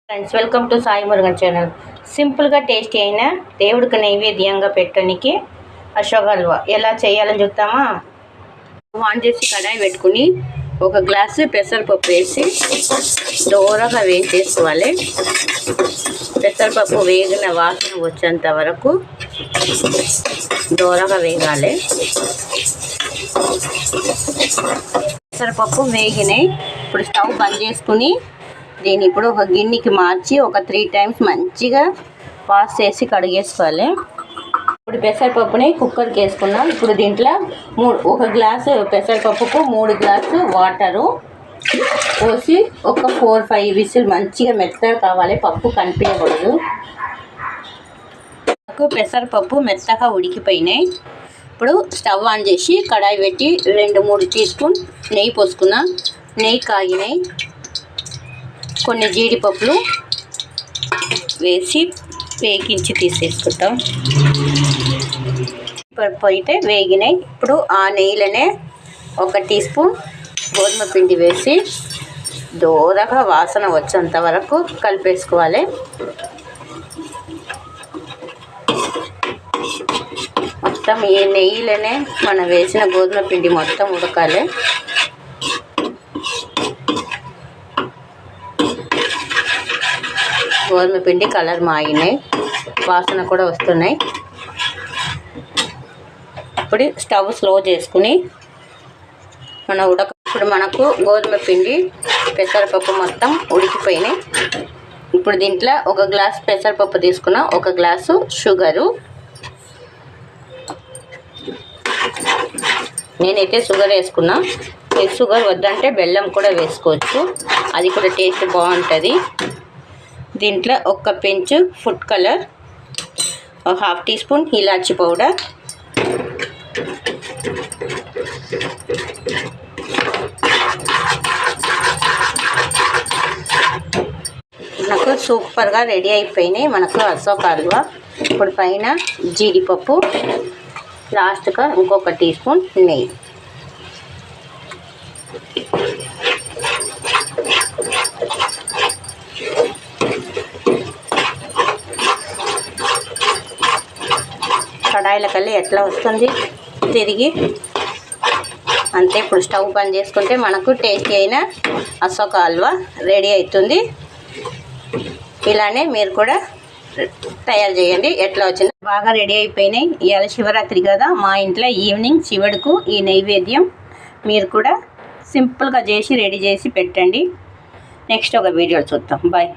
Friends, welcome to Sai Murugan channel. సింపుల్గా tasty అయిన దేవుడికి నైవేద్యంగా పెట్టడానికి అశోక్ హల్వా ఎలా చేయాలని చెప్తామా. ఆన్ చేసి కడాయి పెట్టుకుని ఒక గ్లాసు పెసరపప్పు వేసి దూరగా వేసేసుకోవాలి. పెసరపప్పు వేగిన వాసన వచ్చేంత వరకు దూరగా వేగాలి. పెసరపప్పు వేగినాయి. ఇప్పుడు స్టవ్ బంద్ చేసుకుని దీన్ని ఇప్పుడు ఒక గిన్నెకి మార్చి ఒక 3 టైమ్స్ మంచిగా వాష్ చేసి కడిగేసుకోవాలి. ఇప్పుడు పెసరపప్పుని కుక్కర్కి వేసుకున్నాం. ఇప్పుడు దీంట్లో ఒక గ్లాసు పెసరపప్పుకు 3 గ్లాసు వాటరు పోసి ఒక 4-5 విజిల్ మంచిగా మెత్తగా కావాలి. పప్పు కనిపించకూడదు. పెసరపప్పు మెత్తగా ఉడికిపోయినాయి. ఇప్పుడు స్టవ్ ఆన్ చేసి కడాయి పెట్టి 2-3 టీ స్పూన్ నెయ్యి పోసుకున్నా. నెయ్యి కాగినాయి. కొన్ని జీడిపప్పులు వేసి వేగించి తీసేసుకుంటాం. పప్పు అయితే వేగినాయి. ఇప్పుడు ఆ నెయ్యిలోనే 1 టీ స్పూన్ గోధుమ పిండి వేసి దూరగా వాసన వచ్చేంత వరకు కలిపేసుకోవాలి. మొత్తం ఈ నెయ్యిలోనే మనం వేసిన గోధుమ పిండి మొత్తం ఉడకాలి. గోధుమ పిండి కలర్ మాగినాయి, వాసన కూడా వస్తున్నాయి. ఇప్పుడు స్టవ్ స్లో చేసుకుని ఇప్పుడు మనకు గోధుమ పిండి పెసరపప్పు మొత్తం ఉడికిపోయినాయి. ఇప్పుడు దీంట్లో 1 గ్లాస్ పెసరపప్పు తీసుకున్నా, 1 గ్లాసు షుగరు. నేనైతే షుగర్ వేసుకున్నా. షుగర్ వద్దంటే బెల్లం కూడా వేసుకోవచ్చు, అది కూడా టేస్ట్ బాగుంటుంది. దీంట్లో 1 పెంచు ఫుడ్ కలర్, 1/2 టీ స్పూన్ ఇలాచి పౌడర్, మనకు సూపర్గా రెడీ అయిపోయినాయి మనకు అశోక్ హల్వా. ఇప్పుడు పైన జీడిపప్పు, లాస్ట్గా ఇంకొక టీ స్పూన్ నెయ్యి. కడాయిల కల్లి ఎట్లా వస్తుంది తిరిగి అంతే. ఇప్పుడు స్టవ్ బంద్ చేసుకుంటే మనకు టేస్టీ అయిన అశోక్ హల్వా రెడీ అవుతుంది. ఇలానే మీరు కూడా తయారు చేయండి. ఎట్లా వచ్చింది బాగా రెడీ అయిపోయినాయి. ఇవాళ శివరాత్రి కదా, మా ఇంట్లో ఈవినింగ్ శివుడుకు ఈ నైవేద్యం. మీరు కూడా సింపుల్గా చేసి రెడీ చేసి పెట్టండి. నెక్స్ట్ ఒక వీడియో చూద్దాం. బాయ్.